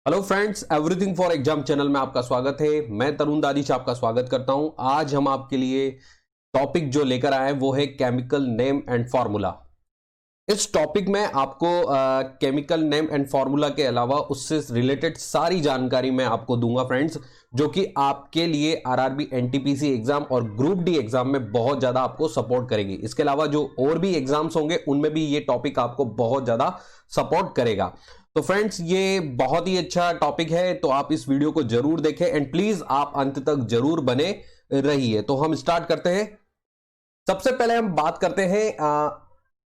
Hello friends, everything for exam channel में आपका स्वागत है। मैं तरुण दादीश आपका स्वागत करता हूं। आज हम आपके लिए टॉपिक जो लेकर आए हैं वो है केमिकल नेम एंड फार्मूला। इस टॉपिक में आपको केमिकल नेम एंड फार्मूला के अलावा उससे रिलेटेड सारी जानकारी मैं आपको दूंगा फ्रेंड्स, जो कि आपके लिए आरआरबी एनटीपीसी एग्जाम और ग्रुप डी एग्जाम में बहुत ज्यादा आपको सपोर्ट करेगी। इसके अलावा जो और भी एग्जाम्स होंगे उनमें भी ये टॉपिक आपको बहुत ज्यादा सपोर्ट करेगा। तो फ्रेंड्स, ये बहुत ही अच्छा टॉपिक है, तो आप इस वीडियो को जरूर देखें एंड प्लीज आप अंत तक जरूर बने रहिए। तो हम स्टार्ट करते हैं। सबसे पहले हम बात करते हैं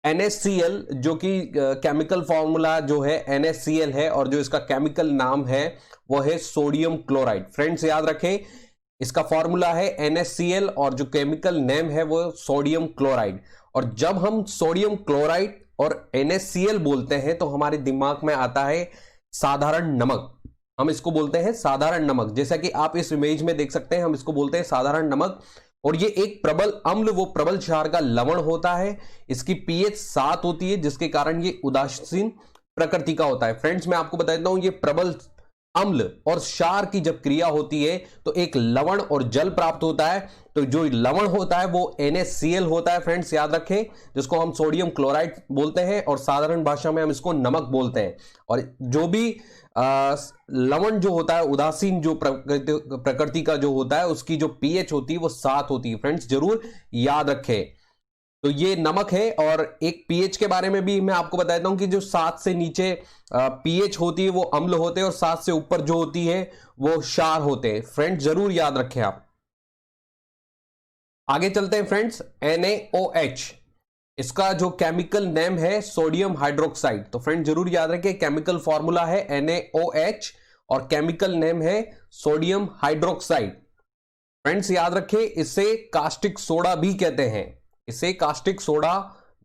NaCl, जो कि केमिकल फॉर्मूला जो है NaCl है और जो इसका केमिकल नाम है वो है सोडियम क्लोराइड। फ्रेंड्स याद रखें, इसका फॉर्मूला है NaCl और जो केमिकल नेम है वो सोडियम क्लोराइड। और जब हम सोडियम क्लोराइड और NaCl बोलते हैं तो हमारे दिमाग में आता है साधारण नमक। हम इसको बोलते हैं साधारण नमक, जैसा कि आप इस इमेज में देख सकते हैं। हम इसको बोलते हैं साधारण नमक और ये एक प्रबल अम्ल वो प्रबल क्षार का लवण होता है। इसकी pH 7 होती है, जिसके कारण ये उदासीन प्रकृति का होता है। फ्रेंड्स, मैं आपको बता देता हूं, ये प्रबल अम्ल और क्षार की जब क्रिया होती है तो एक लवण और जल प्राप्त होता है। तो जो लवण होता है वो NaCl होता है। फ्रेंड्स याद रखें, जिसको हम सोडियम क्लोराइड बोलते हैं और साधारण भाषा में हम इसको नमक बोलते हैं। और जो भी लवण जो होता है, उदासीन जो प्रकृति का जो होता है, उसकी जो pH होती है वो 7 होती है। फ्रेंड्स जरूर याद रखें। तो ये नमक है। और एक pH के बारे में भी मैं आपको बताता हूं कि जो 7 से नीचे pH होती है वो अम्ल होते हैं और 7 से ऊपर जो होती है वो क्षार होते हैं। फ्रेंड्स जरूर याद रखें आप। आगे चलते हैं फ्रेंड्स। NaOH, इसका जो केमिकल नेम है सोडियम हाइड्रोक्साइड। तो फ्रेंड जरूर याद रखें, केमिकल फॉर्मूला है NaOH और केमिकल नेम है सोडियम हाइड्रोक्साइड। फ्रेंड्स याद रखें, इसे कास्टिक सोडा भी कहते हैं। इसे कास्टिक सोडा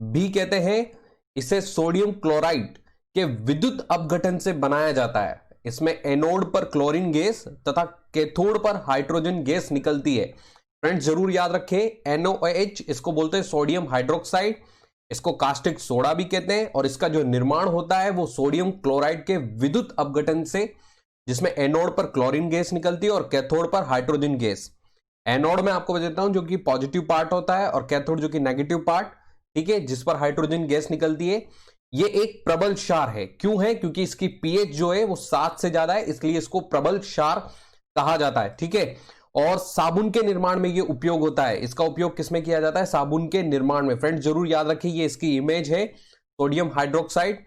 भी कहते हैं। इसे सोडियम क्लोराइड के विद्युत अपघटन से बनाया जाता है। इसमें एनोड पर क्लोरीन गैस तथा कैथोड पर हाइड्रोजन गैस निकलती है। फ्रेंड्स जरूर याद रखें, NaOH इसको बोलते हैं सोडियम हाइड्रोक्साइड, इसको कास्टिक सोडा भी कहते हैं। और इसका जो निर्माण होता है वो सोडियम क्लोराइड के विद्युत अपघटन से, जिसमें एनोड पर क्लोरीन गैस निकलती है और कैथोड पर हाइड्रोजन गैस। एनोड में आपको बताता हूं जो कि पॉजिटिव पार्ट होता है और कैथोड जो कि नेगेटिव पार्ट, ठीक है, जिस पर हाइड्रोजन गैस निकलती है। ये एक प्रबल क्षार है। क्यों है? क्योंकि इसकी pH जो है वो 7 से ज्यादा है, इसलिए इसको प्रबल क्षार कहा जाता है। ठीक है। और साबुन के निर्माण में ये उपयोग होता है। इसका उपयोग किसमें किया जाता है? साबुन के निर्माण में। फ्रेंड्स जरूर याद रखिए, ये इसकी इमेज है सोडियम हाइड्रोक्साइड।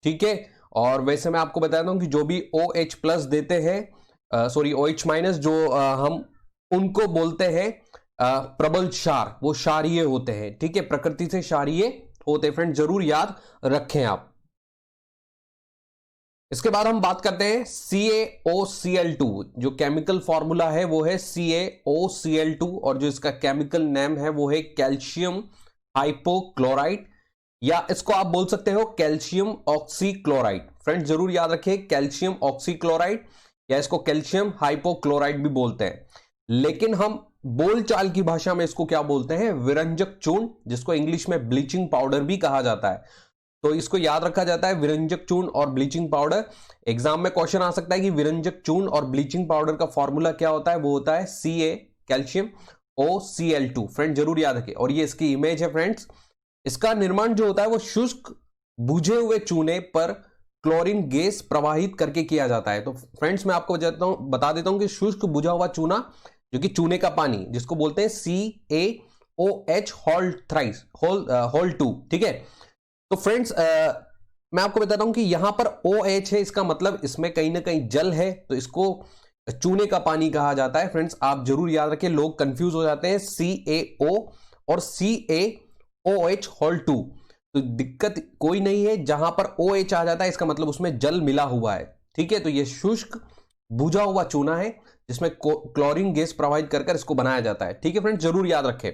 ठीक है। और वैसे मैं आपको बताता हूं कि जो भी OH प्लस देते हैं, सॉरी OH माइनस, जो हम उनको बोलते हैं प्रबल क्षार, वो क्षारीय होते हैं। ठीक है, प्रकृति से क्षारीय होते हैं। फ्रेंड जरूर याद रखें आप। इसके बाद हम बात करते हैं CaOCl2। जो केमिकल फॉर्मूला है वो है CaOCl2 और जो इसका केमिकल नेम है वो है कैल्शियम हाइपोक्लोराइड, या इसको आप बोल सकते हो कैल्शियम ऑक्सीक्लोराइड। फ्रेंड्स जरूर याद रखें, कैल्शियम ऑक्सीक्लोराइड या इसको कैल्शियम हाइपोक्लोराइड भी बोलते हैं। लेकिन हम बोलचाल की भाषा में इसको क्या बोलते हैं? विरंजक चूर्ण, जिसको इंग्लिश में ब्लीचिंग पाउडर भी कहा जाता है। तो इसको याद रखा जाता है, विरंजक चूर्ण और ब्लीचिंग पाउडर। एग्जाम में क्वेश्चन आ सकता है कि विरंजक चूर्ण और ब्लीचिंग पाउडर का फॉर्मूला क्या होता है? वो होता है Ca कैल्शियम OCl2। फ्रेंड जरूर याद रखें। और ये इसकी इमेज है फ्रेंड्स। इसका निर्माण जो होता है वो शुष्क बुझे हुए चूने पर क्लोरीन गैस प्रवाहित करके किया जाता है। तो फ्रेंड्स मैं आपको बता देता हूं कि शुष्क बुझा हुआ चूना, जो कि चूने का पानी, जिसको बोलते हैं CaOH होल थ्राइस होल 2। ठीक है। तो फ्रेंड्स मैं आपको बताता हूं कि यहां पर OH है, इसका मतलब इसमें कहीं ना कहीं जल है, तो इसको चूने का पानी कहा जाता है। फ्रेंड्स आप जरूर याद रखें, लोग कंफ्यूज हो जाते हैं CaO और CaOH होल 2। तो दिक्कत कोई नहीं है, जहां पर OH आ जाता है इसका मतलब उसमें जल मिला हुआ है। ठीक है। तो यह शुष्क बुझा हुआ चूना है जिसमें क्लोरीन गैस प्रवाहित कर इसको बनाया जाता है। ठीक है फ्रेंड्स जरूर याद रखें।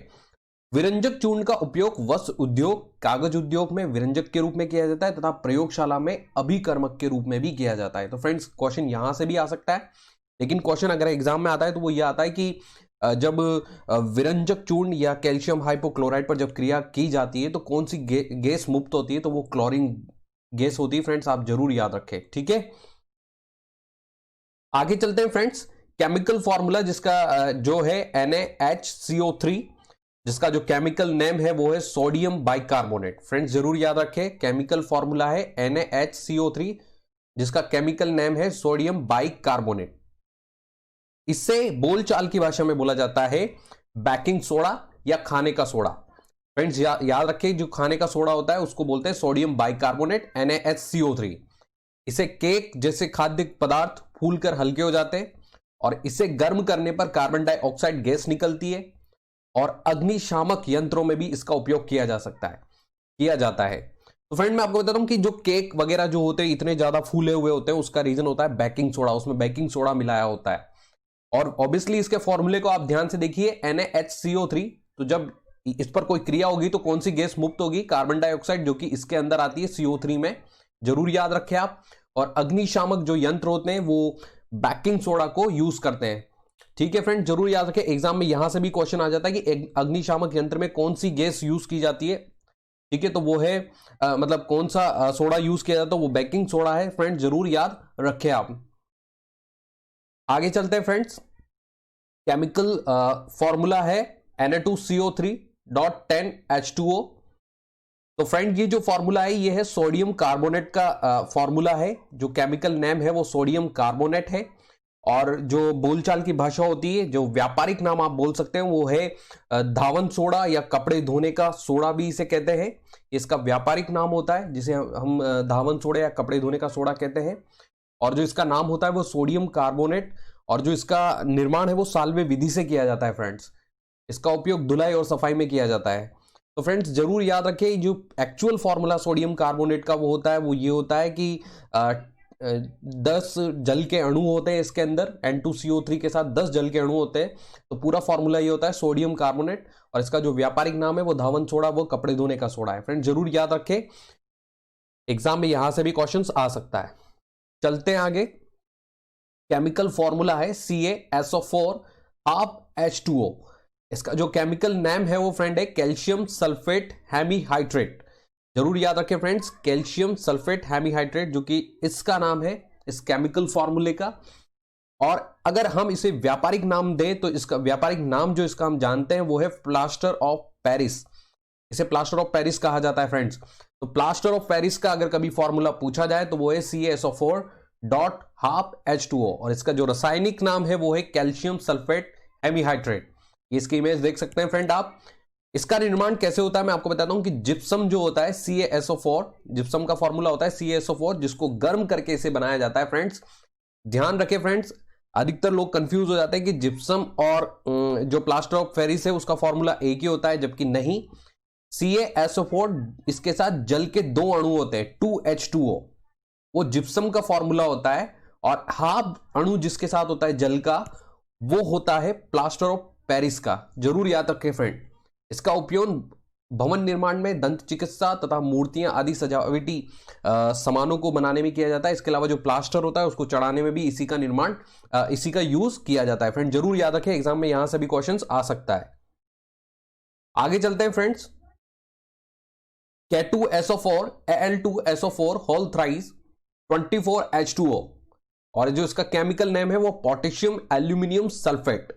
विरंजक चूर्ण का उपयोग वस्त्र उद्योग, कागज उद्योग में विरंजक के रूप में किया जाता है तथा प्रयोगशाला में अभिकर्मक के रूप में भी किया जाता है। तो फ्रेंड्स क्वेश्चन यहां से भी आ सकता है, लेकिन क्वेश्चन अगर एग्जाम में आता है तो वो ये आता है कि जब विरंजक चूर्ण या कैल्शियम हाइपोक्लोराइड पर जब क्रिया की जाती है तो कौन सी गैस मुक्त होती है? तो वो क्लोरीन गैस होती है। फ्रेंड्स आप जरूर याद रखें। ठीक है। आगे चलते हैं फ्रेंड्स, केमिकल फॉर्मूला जिसका जो है NaHCO3, जिसका जो केमिकल नेम है वो है सोडियम बाइकार्बोनेट। फ्रेंड्स जरूर याद रखें, केमिकल फॉर्मूला है NaHCO3, जिसका केमिकल नेम है सोडियम बाइकार्बोनेट। इससे बोलचाल की भाषा में बोला जाता है बेकिंग सोडा या खाने का सोडा। फ्रेंड्स याद रखें, जो खाने का सोडा होता है उसको बोलते हैं सोडियम बाइकार्बोनेट NaHCO3। इसे केक जैसे खाद्य पदार्थ फूलकर हल्के हो जाते हैं और इसे गर्म करने पर कार्बन डाइऑक्साइड गैस निकलती है और अग्निशामक यंत्रों में भी इसका उपयोग किया जाता है। तो फ्रेंड मैं आपको बताता हूं कि जो केक वगैरह जो होते हैं इतने ज्यादा फूले हुए होते हैं, उसका रीजन होता है बेकिंग सोडा, उसमें बेकिंग सोडा मिलाया होता है। और ऑब्वियसली इसके फॉर्मूले को आप ध्यान से देखिए, NaHCO3, तो जब इस पर कोई क्रिया होगी तो कौन सी गैस मुक्त होगी? कार्बन डाइऑक्साइड, जो कि इसके अंदर आती है CO3 में, जरूर याद रखें आप। और अग्निशामक जो यंत्र होते हैं वो बेकिंग सोडा को यूज करते हैं। ठीक है फ्रेंड, जरूर याद रखें, एग्जाम में यहां से भी क्वेश्चन आ जाता है कि अग्निशामक यंत्र में कौन सी गैस यूज की जाती है। ठीक है, तो वो है मतलब कौन सा सोडा यूज किया जाता है, वो बेकिंग सोडा है। फ्रेंड जरूर याद रखें आप। आगे चलते हैं फ्रेंड्स, केमिकल फॉर्मूला है Na2CO3.10H2O। तो फ्रेंड ये जो फॉर्मूला है ये है सोडियम कार्बोनेट का फॉर्मूला है। जो केमिकल नेम है वो सोडियम कार्बोनेट है। और जो बोलचाल की भाषा होती है, जो व्यापारिक नाम आप बोल सकते हैं, वो है धावन सोडा या कपड़े धोने का सोडा भी इसे कहते हैं। इसका व्यापारिक नाम होता है जिसे हम धावन सोडा या कपड़े धोने का सोडा कहते हैं। और जो इसका नाम होता है वो सोडियम कार्बोनेट, और जो इसका निर्माण है वो साल्वे विधि से किया जाता है। फ्रेंड्स इसका उपयोग धुलाई और सफाई में किया जाता है। तो फ्रेंड्स जरूर याद रखें, जो एक्चुअल फॉर्मूला सोडियम कार्बोनेट का वो होता है, वो ये होता है कि 10 जल के अणु होते हैं इसके अंदर, N2CO3 के साथ 10 जल के अणु होते हैं। तो पूरा फॉर्मूला ये होता है सोडियम कार्बोनेट, और इसका जो व्यापारिक नाम है वो धावन सोडा, वो कपड़े धोने का सोडा है। फ्रेंड जरूर याद रखें, एग्जाम में यहां से भी क्वेश्चंस आ सकता है। चलते हैं आगे, केमिकल फॉर्मूला है CaSO4 इसका जो केमिकल नेम है वो फ्रेंड है कैल्शियम सल्फेट हेमीहाइड्रेट। जरूर याद रखें फ्रेंड्स, कैल्शियम सल्फेट हेमीहाइड्रेट, जो कि इसका नाम है इस केमिकल फॉर्मूले का। और अगर हम इसे व्यापारिक नाम दें तो इसका व्यापारिक नाम जो इसका हम जानते हैं वो है प्लास्टर ऑफ पेरिस। इसे प्लास्टर ऑफ पेरिस कहा जाता है फ्रेंड्स। तो प्लास्टर ऑफ पेरिस का अगर कभी फॉर्मूला पूछा जाए तो वो है CaSO4.12H2O, और इसका जो रासायनिक नाम है वो है कैल्शियम सल्फेट हेमीहाइड्रेट। इसकी इमेज देख सकते हैं फ्रेंड आप। इसका निर्माण कैसे होता है मैं आपको बताता हूं कि जिप्सम जो होता है CaSO4, जिप्सम का फॉर्मूला होता है CaSO4, जिसको गर्म करके इसे बनाया जाता है। फ्रेंड्स ध्यान रखें फ्रेंड्स, अधिकतर लोग कंफ्यूज हो जाते हैं कि जिप्सम और जो प्लास्टर ऑफ पेरिस है उसका फॉर्मूला एक ही होता है, जबकि नहीं। CaSO4 इसके साथ जल के 2 अणु होते हैं 2H2O, वो जिप्सम का फॉर्मूला होता है। और हाफ अणु जिसके साथ होता है जल का, वो होता है प्लास्टर ऑफ पेरिस का। जरूर याद रखें फ्रेंड, इसका उपयोग भवन निर्माण में, दंत चिकित्सा तथा मूर्तियां आदि सजावटी सामानों को बनाने में किया जाता है। इसके अलावा जो प्लास्टर होता है उसको चढ़ाने में भी इसी का निर्माण, इसी का यूज किया जाता है। फ्रेंड जरूर याद रखें, एग्जाम में यहां से भी क्वेश्चंस आ सकता है। आगे चलते हैं friends, K2SO4 Al2SO4 whole thrice 24H2O, और जो इसका केमिकल नेम है वो पोटेशियम एल्यूमिनियम सल्फेट।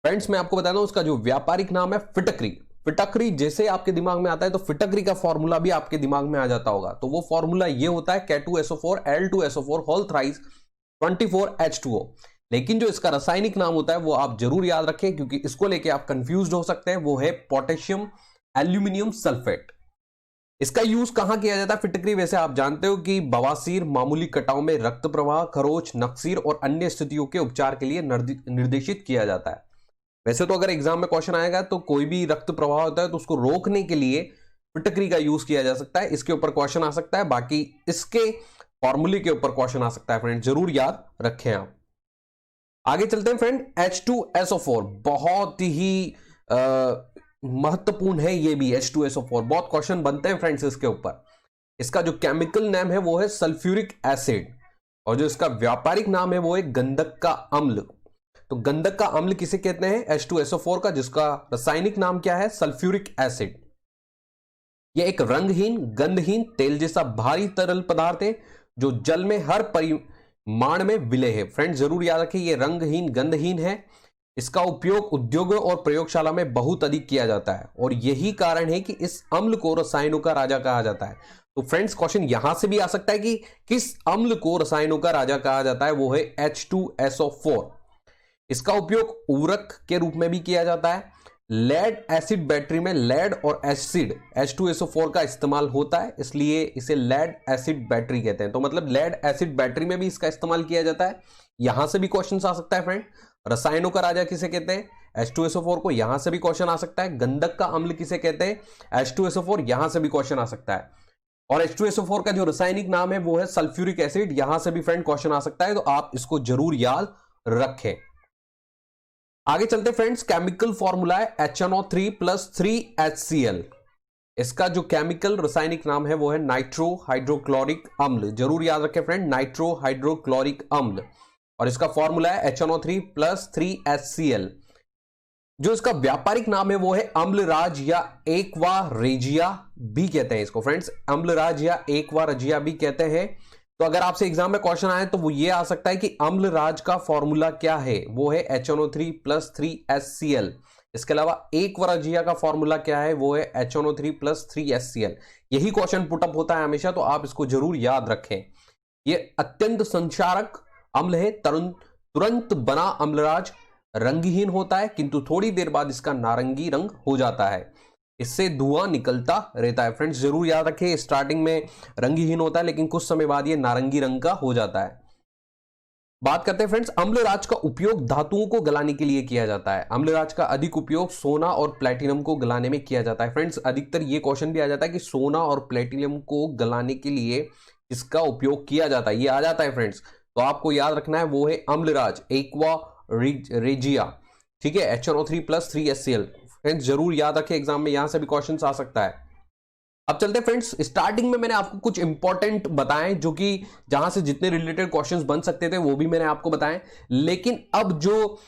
फ्रेंड्स मैं आपको बताता हूं उसका जो व्यापारिक नाम है फिटकरी। फिटकरी जैसे आपके दिमाग में आता है तो फिटकरी का फॉर्मूला भी आपके दिमाग में आ जाता होगा। तो वो फॉर्मूला ये होता है K2SO4 Al2SO4 whole thrice 24H2O। लेकिन जो इसका रासायनिक नाम होता है वो आप जरूर याद रखें, क्योंकि इसको लेके आप कंफ्यूज हो सकते हैं। वो है पोटेशियम एल्यूमिनियम सल्फेट। इसका यूज कहां किया जाता है फिटकरी? वैसे आप जानते हो कि बवासीर, मामूली कटाव में रक्त प्रवाह, खरोच, नक्सीर और अन्य स्थितियों के उपचार के लिए निर्देशित किया जाता है। वैसे तो अगर एग्जाम में क्वेश्चन आएगा तो कोई भी रक्त प्रवाह होता है तो उसको रोकने के लिए फिटकरी का यूज किया जा सकता है। इसके ऊपर क्वेश्चन आ सकता है, बाकी इसके फॉर्मूले के ऊपर क्वेश्चन आ सकता है। फ्रेंड जरूर याद रखें आप। आगे चलते हैं फ्रेंड, H2SO4 बहुत ही महत्वपूर्ण है। ये भी H2SO4 बहुत क्वेश्चन बनते हैं फ्रेंड्स इसके ऊपर। इसका जो केमिकल नेम है वो है सल्फ्यूरिक एसिड, और जो इसका व्यापारिक नाम है वो है गंधक का अम्ल। तो गंधक का अम्ल किसे कहते हैं? H2SO4 का, जिसका रासायनिक नाम क्या है? Sulphuric acid. यह एक रंगहीन, गंधहीन, तेल जैसा भारी तरल पदार्थ है जो जल में हर माण में विलय है। फ्रेंड्स जरूर याद रखें ये रंगहीन गंधहीन है। इसका उपयोग उद्योगों और प्रयोगशाला में बहुत अधिक किया जाता है और यही कारण है कि इस अम्ल को रसायनों का राजा कहा जाता है। तो फ्रेंड्स क्वेश्चन यहां से भी आ सकता है कि किस अम्ल को रसायनों का राजा कहा जाता है, वो है H2SO4। इसका उपयोग उर्वरक के रूप में भी किया जाता है। लेड एसिड बैटरी में लेड और एसिड H2SO4 का इस्तेमाल होता है, इसलिए इसे लेड एसिड बैटरी कहते हैं। तो मतलब लेड एसिड बैटरी में भी इसका इस्तेमाल किया जाता है। यहां से भी क्वेश्चन आ सकता है फ्रेंड, रसायनों का राजा किसे कहते हैं, H2SO4 को। यहां से भी क्वेश्चन आ सकता है, गंधक का अम्ल किसे कहते हैं, H2SO4। यहां से भी क्वेश्चन आ सकता है। और H2SO4 का जो रासायनिक नाम है वो है सल्फ्यूरिक एसिड। यहां से भी फ्रेंड क्वेश्चन आ सकता है, तो आप इसको जरूर याद रखें। आगे चलते फ्रेंड्स, केमिकल फॉर्मूला है HNO3 + 3HCl। इसका जो केमिकल रासायनिक नाम है वो है नाइट्रो हाइड्रोक्लोरिक अम्ल। जरूर याद रखें फ्रेंड, नाइट्रो हाइड्रोक्लोरिक अम्ल। और इसका फॉर्मूला है HNO3 + 3HCl। जो इसका व्यापारिक नाम है वो है अम्लराज या एक्वा रेजिया भी कहते हैं इसको। फ्रेंड्स अम्लराज या एक्वा रेजिया भी कहते हैं। तो अगर आपसे एग्जाम में क्वेश्चन आए तो वो ये आ सकता है कि अम्लराज का फॉर्मूला क्या है, वो है HNO3 + 3HCl। इसके अलावा एक्वा रेजिया का फॉर्मूला क्या है, वो है HNO3 + 3HCl। यही क्वेश्चन पुटअप होता है हमेशा, तो आप इसको जरूर याद रखें। ये अत्यंत संक्षारक अम्ल है। तुरंत बना अम्लराज रंगहीन होता है, किंतु थोड़ी देर बाद इसका नारंगी रंग हो जाता है। इससे धुआं निकलता रहता है। फ्रेंड्स जरूर याद रखें, स्टार्टिंग में रंगहीन होता है लेकिन कुछ समय बाद ये नारंगी रंग का हो जाता है। बात करते हैं फ्रेंड्स, अम्लराज का उपयोग धातुओं को गलाने के लिए किया जाता है। अम्लराज का अधिक उपयोग सोना और प्लेटिनम को गलाने में किया जाता है। फ्रेंड्स अधिकतर ये क्वेश्चन भी आ जाता है कि सोना और प्लेटिनम को गलाने के लिए इसका उपयोग किया जाता है, ये आ जाता है फ्रेंड्स। तो आपको याद रखना है वो है अम्लराज एक्वा रेजिया, ठीक है, HNO3 + 3HCl। फ्रेंड्स जरूर याद रखें, एग्जाम में यहां से भी क्वेश्चन आ सकता है। अब चलते हैं फ्रेंड्स, स्टार्टिंग में मैंने आपको कुछ इंपॉर्टेंट बताए जो कि जहां से जितने रिलेटेड क्वेश्चंस बन सकते थे वो भी मैंने आपको बताए। लेकिन अब जो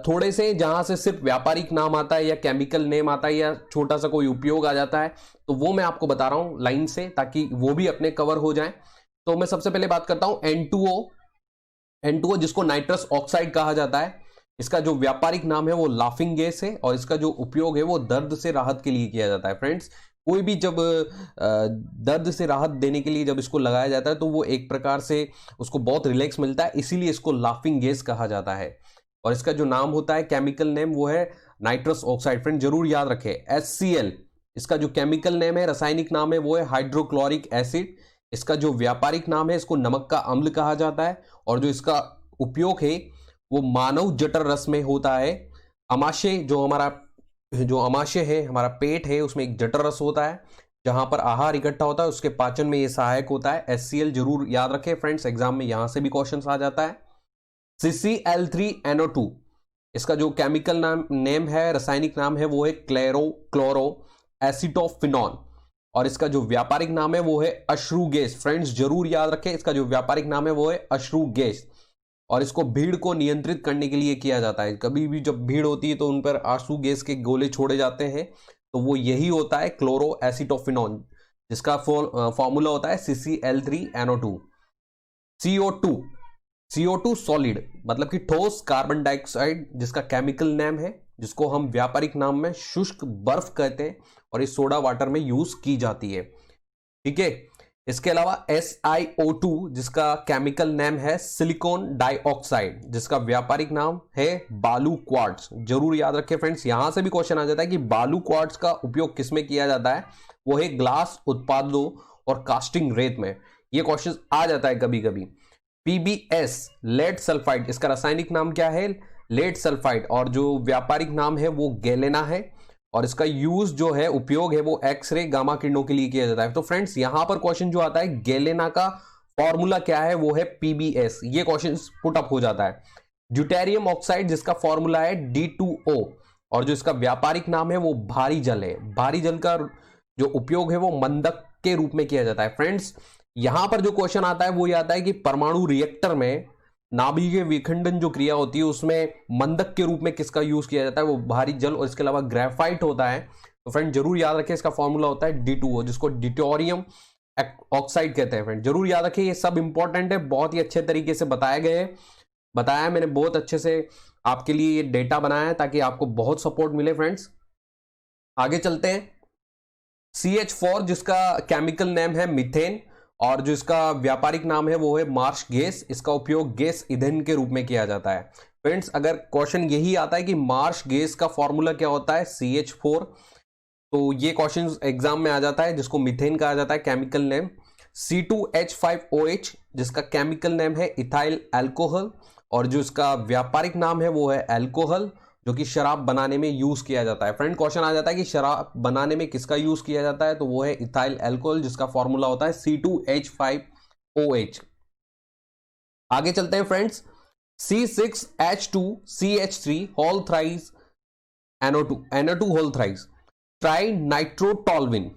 थोड़े से जहां से सिर्फ व्यापारिक नाम आता है या केमिकल नेम आता है या छोटा सा कोई उपयोग आ जाता है, तो वो मैं आपको बता रहा हूं लाइन से, ताकि वो भी अपने कवर हो जाए। तो मैं सबसे पहले बात करता हूं N2O, जिसको नाइट्रस ऑक्साइड कहा जाता है। इसका जो व्यापारिक नाम है वो लाफिंग गैस है और इसका जो उपयोग है वो दर्द से राहत के लिए किया जाता है। फ्रेंड्स कोई भी जब दर्द से राहत देने के लिए जब इसको लगाया जाता है तो वो एक प्रकार से उसको बहुत रिलैक्स मिलता है, इसीलिए इसको लाफिंग गैस कहा जाता है। और इसका जो नाम होता है केमिकल नेम वो है नाइट्रस ऑक्साइड। फ्रेंड जरूर याद रखें। HCl इसका जो केमिकल नेम है, रासायनिक नाम है वो है हाइड्रोक्लोरिक एसिड। इसका जो व्यापारिक नाम है इसको नमक का अम्ल कहा जाता है और जो इसका उपयोग है वो मानव जठर रस में होता है। अमाशय जो अमाशय है, हमारा पेट है, उसमें एक जठर रस होता है जहां पर आहार इकट्ठा होता है, उसके पाचन में ये सहायक होता है। HCl जरूर याद रखें फ्रेंड्स, एग्जाम में यहां से भी क्वेश्चन आ जाता है। CCl3NO2 इसका जो केमिकल नेम है, रासायनिक नाम है वो है क्लोरो एसिटोफिनॉन और इसका जो व्यापारिक नाम है वो है अश्रु गैस। फ्रेंड्स जरूर याद रखें, इसका जो व्यापारिक नाम है वो है अश्रु गैस और इसको भीड़ को नियंत्रित करने के लिए किया जाता है। कभी भी जब भीड़ होती है तो उन पर आंसू गैस के गोले छोड़े जाते हैं, तो वो यही होता है क्लोरो एसिटोफिनॉन, जिसका फॉर्मूला होता है CCl3NO2। CO2 सॉलिड मतलब कि ठोस कार्बन डाइऑक्साइड, जिसका केमिकल नेम है, जिसको हम व्यापारिक नाम में शुष्क बर्फ कहते हैं और इस सोडा वाटर में यूज की जाती है, ठीक है। इसके अलावा SiO2 जिसका केमिकल नेम है सिलिकॉन डाइऑक्साइड, जिसका व्यापारिक नाम है बालू क्वार्ट्ज। जरूर याद रखें फ्रेंड्स, यहां से भी क्वेश्चन आ जाता है कि बालू क्वार्ट्ज का उपयोग किसमें किया जाता है, वो है ग्लास उत्पादों और कास्टिंग रेत में। ये क्वेश्चन आ जाता है कभी कभी। PbS लेड सल्फाइड, इसका रासायनिक नाम क्या है, लेड सल्फाइड और जो व्यापारिक नाम है वो गैलेना है और इसका यूज जो है, उपयोग है वो एक्सरे गामा किरणों के लिए किया जाता है। तो फ्रेंड्स यहां पर क्वेश्चन जो आता है गैलेना का फॉर्मूला क्या है, वो है PbS। ये क्वेश्चन पुट अप हो जाता है। ड्यूटेरियम ऑक्साइड जिसका फॉर्मूला है D2O और जो इसका व्यापारिक नाम है वो भारी जल है। भारी जल का जो उपयोग है वो मंदक के रूप में किया जाता है। फ्रेंड्स यहां पर जो क्वेश्चन आता है वो ये आता है कि परमाणु रिएक्टर में नाभिकीय विखंडन जो क्रिया होती है उसमें मंदक के रूप में किसका यूज किया जाता है, वो भारी जल और इसके अलावा ग्रेफाइट होता है। तो फ्रेंड जरूर याद रखें, इसका फॉर्मूला होता है D2O, जिसको ड्यूटेरियम ऑक्साइड कहते हैं फ्रेंड। जरूर याद रखिए, ये सब इंपॉर्टेंट है, बहुत ही अच्छे तरीके से बताया है मैंने, बहुत अच्छे से आपके लिए ये डेटा बनाया है ताकि आपको बहुत सपोर्ट मिले फ्रेंड्स। आगे चलते हैं। CH4 जिसका केमिकल नेम है मीथेन और जो इसका व्यापारिक नाम है वो है मार्श गैस। इसका उपयोग गैस ईंधन के रूप में किया जाता है फ्रेंड्स। अगर क्वेश्चन यही आता है कि मार्श गैस का फॉर्मूला क्या होता है, CH4, तो ये क्वेश्चन एग्जाम में आ जाता है, जिसको मीथेन कहा जाता है केमिकल नेम। C2H5OH जिसका केमिकल नेम है इथाइल अल्कोहल और जो इसका व्यापारिक नाम है वो है अल्कोहल, जो कि शराब बनाने में यूज किया जाता है। फ्रेंड क्वेश्चन आ जाता है कि शराब बनाने में किसका यूज किया जाता है, तो वो है इथाइल अल्कोहल जिसका फॉर्मूला होता है C2H5OH। आगे चलते हैं friends. C6H2CH3 whole thrice NO2 whole thrice trinitrotoluene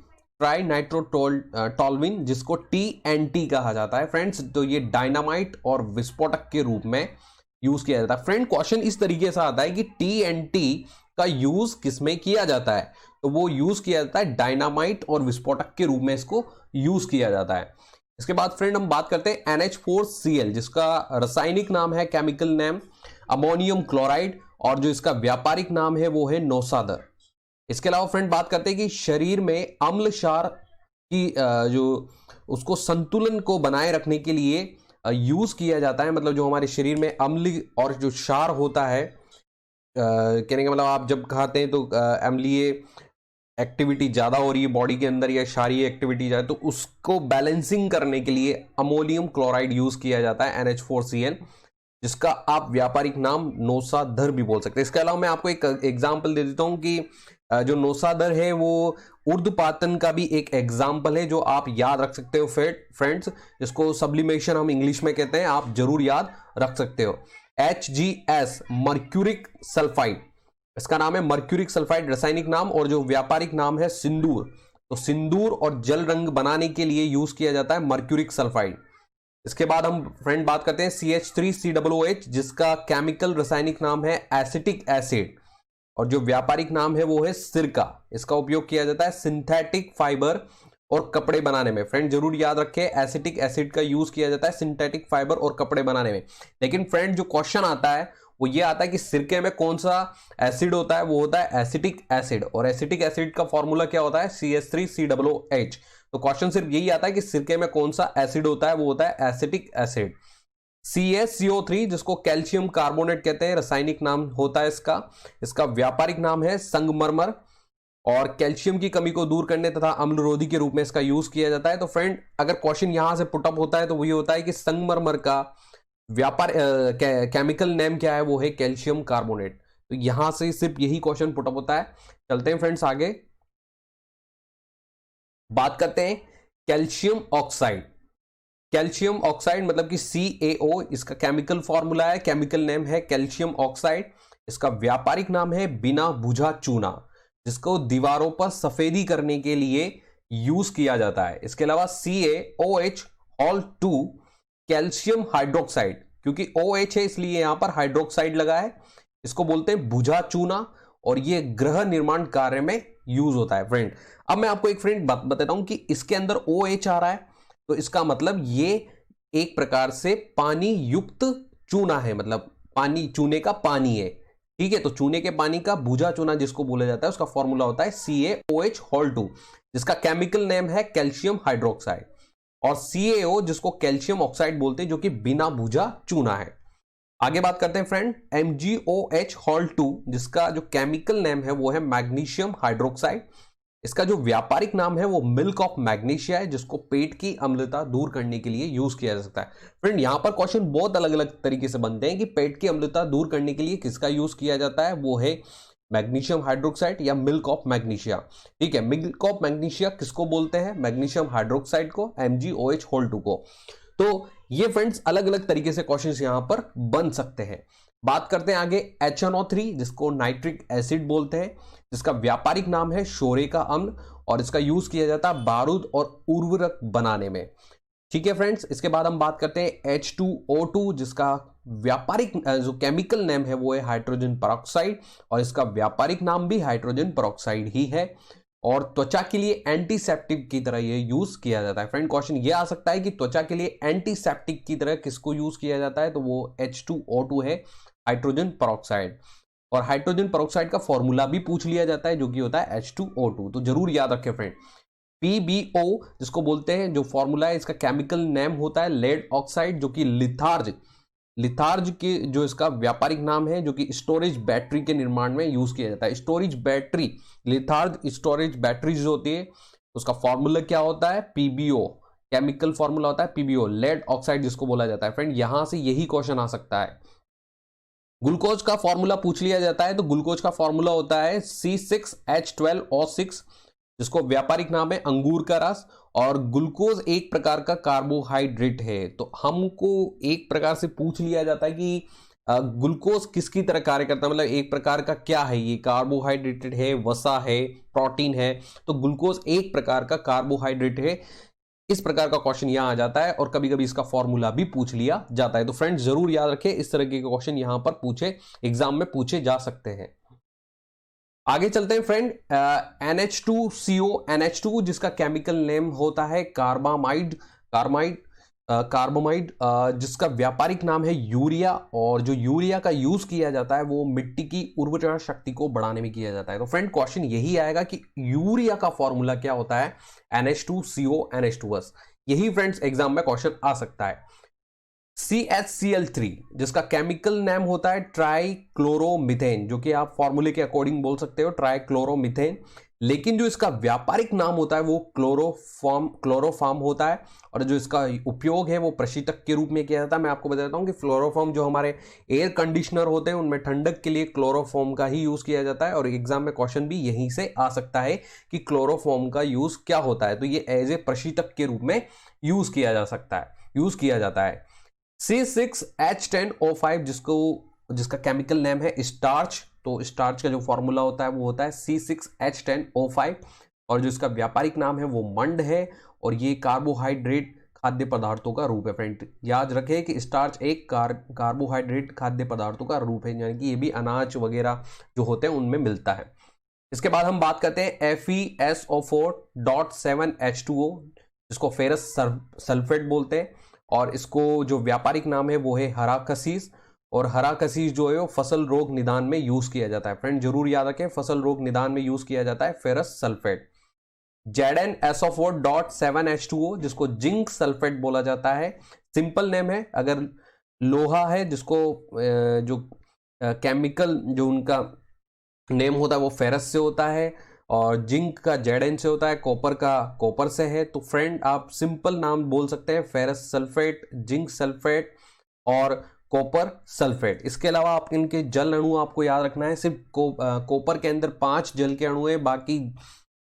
जिसको TNT कहा जाता है फ्रेंड्स। तो ये डायनामाइट और विस्फोटक के रूप में यूज किया जाता है। फ्रेंड क्वेश्चन इस तरीके से आता है कि TNT का यूज किसमें किया जाता है, तो वो यूज किया जाता है डायनामाइट और विस्फोटक के रूप में इसको यूज किया जाता है। इसके बाद फ्रेंड हम बात करते हैं NH4Cl जिसका रासायनिक नाम है, केमिकल नेम अमोनियम क्लोराइड और जो इसका व्यापारिक नाम है वो है नौसादर। इसके अलावा फ्रेंड बात करते हैं कि शरीर में अम्ल क्षार की जो उसको संतुलन को बनाए रखने के लिए यूज किया जाता है। मतलब जो हमारे शरीर में अम्ल और जो क्षार होता है, कहने का मतलब आप जब खाते हैं तो अम्लीय एक्टिविटी ज्यादा हो रही है बॉडी के अंदर या क्षारीय एक्टिविटी जाए, तो उसको बैलेंसिंग करने के लिए अमोनियम क्लोराइड यूज किया जाता है NH4Cl जिसका आप व्यापारिक नाम नौसादर भी बोल सकते हैं। इसके अलावा मैं आपको एक एग्जांपल दे देता हूं कि जो नौसादर है वो ऊर्ध्वपातन का भी एक एग्जाम्पल है जो आप याद रख सकते हो फ्रेंड्स, जिसको सब्लिमेशन हम इंग्लिश में कहते हैं, आप जरूर याद रख सकते हो। HGS मर्क्यूरिक सल्फाइड, इसका नाम है मर्क्यूरिक सल्फाइड रासायनिक नाम और जो व्यापारिक नाम है सिंदूर। तो सिंदूर और जल रंग बनाने के लिए यूज किया जाता है मर्क्यूरिक सल्फाइड। इसके बाद हम फ्रेंड बात करते हैं CH3COOH जिसका केमिकल रासायनिक नाम है एसिटिक एसिड और जो व्यापारिक नाम है वो है सिरका। इसका उपयोग किया जाता है सिंथेटिक फाइबर और कपड़े बनाने में। फ्रेंड जरूर याद रखें, एसिटिक एसिड का यूज किया जाता है सिंथेटिक फाइबर और कपड़े बनाने में। लेकिन फ्रेंड जो क्वेश्चन आता है वो ये आता है कि सिरके में कौन सा एसिड होता है, वो होता है एसिटिक एसिड और एसिटिक एसिड का फॉर्मूला क्या होता है, CH3COOH। तो क्वेश्चन सिर्फ यही आता है कि सिरके में कौन सा एसिड होता है, वो होता है एसिटिक एसिड। CaCO3 जिसको कैल्शियम कार्बोनेट कहते हैं, रासायनिक नाम होता है इसका व्यापारिक नाम है संगमरमर और कैल्शियम की कमी को दूर करने तथा अम्लरोधी के रूप में इसका यूज किया जाता है। तो फ्रेंड अगर क्वेश्चन यहां से पुटअप होता है तो वही होता है कि संगमरमर का केमिकल नेम क्या है, वो है कैल्शियम कार्बोनेट। तो यहां से सिर्फ यही क्वेश्चन पुटअप होता है। चलते हैं फ्रेंड्स आगे, बात करते हैं कैल्शियम ऑक्साइड। कैल्शियम ऑक्साइड मतलब कि CaO, इसका केमिकल फॉर्मूला है, केमिकल नेम है कैल्शियम ऑक्साइड। इसका व्यापारिक नाम है बिना बुझा चूना जिसको दीवारों पर सफेदी करने के लिए यूज किया जाता है। इसके अलावा CaOH2 कैल्शियम हाइड्रोक्साइड, क्योंकि OH है इसलिए यहां पर हाइड्रोक्साइड लगा है, इसको बोलते हैं बुझा चूना और ये गृह निर्माण कार्य में यूज होता है। फ्रेंड अब मैं आपको एक फ्रेंड बताता हूं कि इसके अंदर OH आ रहा है तो इसका मतलब ये एक प्रकार से पानी युक्त चूना है, मतलब पानी चूने का पानी है, ठीक है। तो चूने के पानी का बुझा चूना जिसको बोला जाता है उसका फॉर्मूला होता है CaOH2 जिसका केमिकल नेम है कैल्शियम हाइड्रोक्साइड और CaO जिसको कैल्शियम ऑक्साइड बोलते हैं जो कि बिना बुझा चूना है। आगे बात करते हैं फ्रेंड MgOH2 जिसका जो केमिकल नेम है वो है मैग्नीशियम हाइड्रोक्साइड। इसका जो व्यापारिक नाम है वो मिल्क ऑफ मैग्नीशिया है जिसको पेट की अम्लता दूर करने के लिए यूज किया जा सकता है। फ्रेंड यहां पर क्वेश्चन बहुत अलग अलग तरीके से बनते हैं कि पेट की अम्लता दूर करने के लिए किसका यूज किया जाता है, वो है मैग्नीशियम हाइड्रोक्साइड या मिल्क ऑफ मैग्नीशिया, ठीक है। मिल्क ऑफ मैग्नीशिया किसको बोलते हैं, मैग्नीशियम हाइड्रोक्साइड को, MgOH2 को। तो ये फ्रेंड्स अलग अलग तरीके से क्वेश्चंस यहां पर बन सकते हैं। बात करते हैं आगे HNO3 जिसको नाइट्रिक एसिड बोलते हैं जिसका व्यापारिक नाम है शोरे का अम्ल और इसका यूज किया जाता है बारूद और उर्वरक बनाने में, ठीक है फ्रेंड्स। इसके बाद हम बात करते हैं H2O2 जिसका व्यापारिक जो केमिकल नेम है वो है हाइड्रोजन पेरोक्साइड और इसका व्यापारिक नाम भी हाइड्रोजन पेरोक्साइड ही है। और त्वचा के लिए एंटीसेप्टिक की तरह ये यूज किया जाता है। फ्रेंड क्वेश्चन ये आ सकता है कि त्वचा के लिए एंटीसेप्टिक की तरह किसको यूज किया जाता है, तो वो H2O2 है, हाइड्रोजन पेरोक्साइड। और हाइड्रोजन पेरोक्साइड का फॉर्मूला भी पूछ लिया जाता है जो कि होता है H2O2, तो जरूर याद रखें फ्रेंड। PbO जिसको बोलते हैं, जो फॉर्मूला है इसका केमिकल नेम होता है लेड ऑक्साइड, जो कि लिथार्ज के जो इसका व्यापारिक नाम है, जो कि स्टोरेज बैटरी के निर्माण में यूज किया जाता है। Storage battery, litharge storage battery जो होती है उसका फॉर्मूला क्या होता है, PbO, केमिकल फॉर्मूला होता है PbO, लेड ऑक्साइड जिसको बोला जाता है। फ्रेंड यहां से यही क्वेश्चन आ सकता है। ग्लूकोज का फॉर्मूला पूछ लिया जाता है, तो ग्लूकोज का फॉर्मूला होता है C6H12O6, जिसको व्यापारिक नाम है अंगूर का रस। और ग्लूकोज एक प्रकार का कार्बोहाइड्रेट है, तो हमको एक प्रकार से पूछ लिया जाता है कि ग्लूकोज किसकी तरह कार्य करता है, मतलब एक प्रकार का क्या है ये, कार्बोहाइड्रेटेड है, वसा है, प्रोटीन है। तो ग्लूकोज एक प्रकार का कार्बोहाइड्रेट है, इस प्रकार का क्वेश्चन यहां आ जाता है। और कभी कभी इसका फॉर्मूला भी पूछ लिया जाता है। तो फ्रेंड्स जरूर याद रखें, इस तरह के क्वेश्चन यहां पर एग्जाम में पूछे जा सकते हैं। आगे चलते हैं फ्रेंड, NH2CO, NH2 जिसका केमिकल नेम होता है कार्बामाइड, जिसका व्यापारिक नाम है यूरिया। और जो यूरिया का यूज किया जाता है वो मिट्टी की उर्वरा शक्ति को बढ़ाने में किया जाता है। तो फ्रेंड क्वेश्चन यही आएगा कि यूरिया का फॉर्मूला क्या होता है, NH2CO NH2S। यही फ्रेंड्स एग्जाम में क्वेश्चन आ सकता है। CHCl3 जिसका केमिकल नेम होता है ट्राइक्लोरोमीथेन, जो कि आप फॉर्मूले के अकॉर्डिंग बोल सकते हो ट्राइक्लोरोमीथेन, लेकिन जो इसका व्यापारिक नाम होता है वो क्लोरोफॉर्म होता है। और जो इसका उपयोग है वो प्रशीतक के रूप में किया जाता है। मैं आपको बताता हूं कि क्लोरोफॉर्म जो हमारे एयर कंडीशनर होते हैं उनमें ठंडक के लिए क्लोरोफॉर्म का ही यूज किया जाता है। और एग्जाम में क्वेश्चन भी यहीं से आ सकता है कि क्लोरोफॉर्म का यूज क्या होता है, तो ये एज ए प्रशीतक के रूप में यूज किया जाता है। C6H10O5 जिसका केमिकल नेम है स्टार्च, तो स्टार्च का जो फॉर्मूला होता है वो होता है C6H10O5। और जो इसका व्यापारिक नाम है वो मंड है। और ये कार्बोहाइड्रेट खाद्य पदार्थों का रूप है। फ्रेंड याद रखें कि स्टार्च एक कार्बोहाइड्रेट खाद्य पदार्थों का रूप है, यानी कि ये भी अनाज वगैरह जो होते हैं उनमें मिलता है। इसके बाद हम बात करते हैं FeSO4.7H2O, जिसको फेरस सल्फेट बोलते हैं। और इसको जो व्यापारिक नाम है वो है हरा कसीस। और हरा कसीस जो है वो फसल रोग निदान में यूज किया जाता है। फ्रेंड जरूर याद रखें, फसल रोग निदान में यूज किया जाता है फेरस सल्फेट। ZnSO4.7H2O जिसको जिंक सल्फेट बोला जाता है, सिंपल नेम है। अगर लोहा है जिसको जो केमिकल जो उनका नेम होता है वो फेरस से होता है। और जिंक का Zn से होता है, कॉपर का कॉपर से है। तो फ्रेंड आप सिंपल नाम बोल सकते हैं फेरस सल्फेट, जिंक सल्फेट और कॉपर सल्फेट। इसके अलावा आप इनके जल अणु आपको याद रखना है, सिर्फ कॉपर के अंदर 5 जल के अणु है, बाकी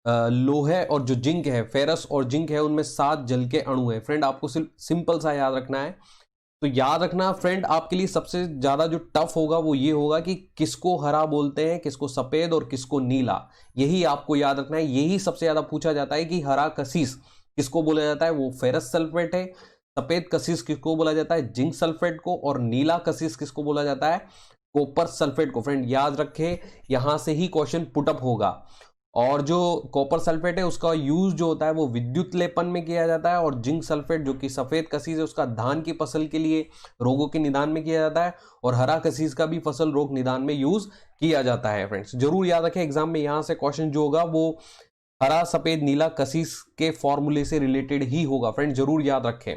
लोहे और जो जिंक है, फेरस और जिंक है, उनमें 7 जल के अणु है। फ्रेंड आपको सिर्फ सिंपल सा याद रखना है। तो याद रखना फ्रेंड, आपके लिए सबसे ज्यादा जो टफ होगा वो ये होगा कि किसको हरा बोलते हैं, किसको सफेद और किसको नीला, यही आपको याद रखना है। यही सबसे ज्यादा पूछा जाता है कि हरा कसीस किसको बोला जाता है, वो फेरस सल्फेट है। सफेद कसीस किसको बोला जाता है, जिंक सल्फेट को। और नीला कसीस किसको बोला जाता है, कॉपर सल्फेट को। फ्रेंड याद रखें, यहां से ही क्वेश्चन पुटअप होगा। और जो कॉपर सल्फेट है उसका यूज जो होता है वो विद्युत लेपन में किया जाता है। और जिंक सल्फेट जो कि सफेद कसीस है उसका धान की फसल के लिए रोगों के निदान में किया जाता है। और हरा कसीस का भी फसल रोग निदान में यूज किया जाता है। फ्रेंड्स जरूर याद रखें, एग्जाम में यहां से क्वेश्चन जो होगा वो हरा सफेद नीला कसीस के फॉर्मूले से रिलेटेड ही होगा। फ्रेंड जरूर याद रखें।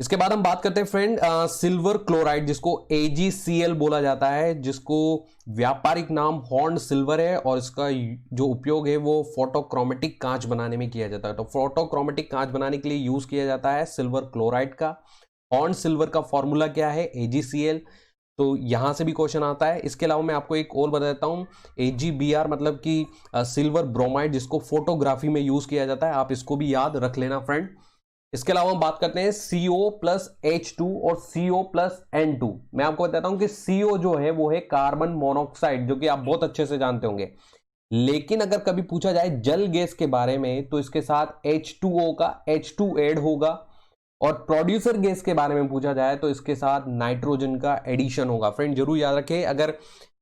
इसके बाद हम बात करते हैं फ्रेंड सिल्वर क्लोराइड, जिसको AgCl बोला जाता है, जिसको व्यापारिक नाम हॉर्न सिल्वर है। और इसका जो उपयोग है वो फोटोक्रोमेटिक कांच बनाने में किया जाता है। तो फोटोक्रोमेटिक कांच बनाने के लिए यूज किया जाता है सिल्वर क्लोराइड का। हॉर्न सिल्वर का फॉर्मूला क्या है, AgCl। तो यहां से भी क्वेश्चन आता है। इसके अलावा मैं आपको एक और बता देता हूं, AgBr मतलब कि सिल्वर ब्रोमाइड, जिसको फोटोग्राफी में यूज किया जाता है। आप इसको भी याद रख लेना फ्रेंड। इसके अलावा हम बात करते हैं CO+H2 और CO+N2। मैं आपको बताता हूं कि CO जो है वो है कार्बन मोनोऑक्साइड, जो कि आप बहुत अच्छे से जानते होंगे। लेकिन अगर कभी पूछा जाए जल गैस के बारे में तो इसके साथ H2O का H2 ऐड होगा। और प्रोड्यूसर गैस के बारे में पूछा जाए तो इसके साथ नाइट्रोजन का एडिशन होगा। फ्रेंड जरूर याद रखें, अगर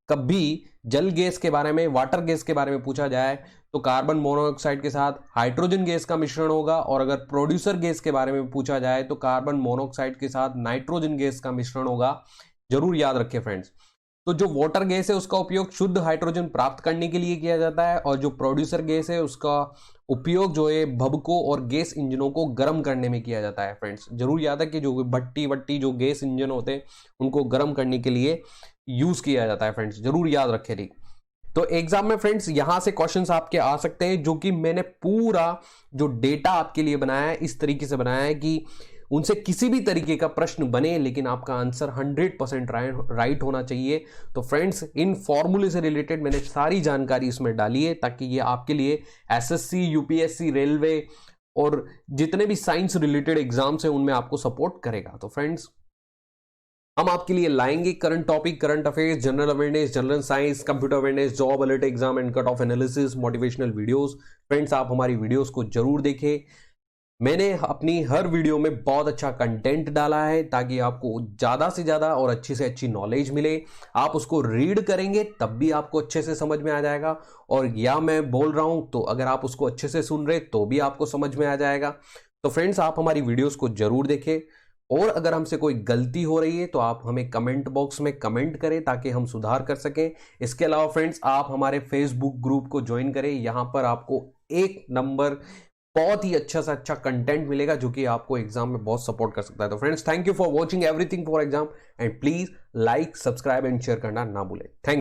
कभी जल गैस के बारे में, वाटर गैस के बारे में पूछा जाए तो कार्बन मोनोऑक्साइड के साथ हाइड्रोजन गैस का मिश्रण होगा, और अगर प्रोड्यूसर गैस के बारे में पूछा जाए तो कार्बन मोनोऑक्साइड के साथ नाइट्रोजन गैस का मिश्रण होगा। जरूर याद रखें फ्रेंड्स। तो जो वाटर गैस है उसका उपयोग शुद्ध हाइड्रोजन प्राप्त करने के लिए किया जाता है, और जो प्रोड्यूसर गैस है उसका उपयोग जो है भभकों और गैस इंजनों को गर्म करने में किया जाता है फ्रेंड्स। जरूर याद है कि जो भट्टी वट्टी जो गैस इंजन होते हैं उनको गर्म करने के लिए यूज किया जाता है फ्रेंड्स। जरूर याद रखें। ठीक, तो एग्जाम में फ्रेंड्स यहां से क्वेश्चंस आपके आ सकते हैं, जो कि मैंने पूरा जो डेटा आपके लिए बनाया है इस तरीके से बनाया है कि उनसे किसी भी तरीके का प्रश्न बने लेकिन आपका आंसर 100% राइट होना चाहिए। तो फ्रेंड्स इन फॉर्मूले से रिलेटेड मैंने सारी जानकारी इसमें डाली है ताकि ये आपके लिए एसएससी, यूपीएससी, रेलवे और जितने भी साइंस रिलेटेड एग्जाम्स हैं उनमें आपको सपोर्ट करेगा। तो फ्रेंड्स हम आपके लिए लाएंगे current topic, current affairs, general awareness, general science, computer awareness, job alert exam and cut off analysis, motivational videos. Friends आप हमारी वीडियोस को जरूर देखें। मैंने अपनी हर वीडियो में बहुत अच्छा कंटेंट डाला है ताकि आपको ज्यादा से ज्यादा और अच्छी से अच्छी नॉलेज मिले। आप उसको रीड करेंगे तब भी आपको अच्छे से समझ में आ जाएगा, और या मैं बोल रहा हूं तो अगर आप उसको अच्छे से सुन रहे तो भी आपको समझ में आ जाएगा। तो फ्रेंड्स आप हमारी वीडियोस को जरूर देखें, और अगर हमसे कोई गलती हो रही है तो आप हमें कमेंट बॉक्स में कमेंट करें ताकि हम सुधार कर सकें। इसके अलावा फ्रेंड्स आप हमारे फेसबुक ग्रुप को ज्वाइन करें, यहां पर आपको एक नंबर बहुत ही अच्छा सा अच्छा कंटेंट मिलेगा जो कि आपको एग्जाम में बहुत सपोर्ट कर सकता है। तो friends thank you for watching everything for exam, and please like, subscribe and share करना ना भूलें। थैंक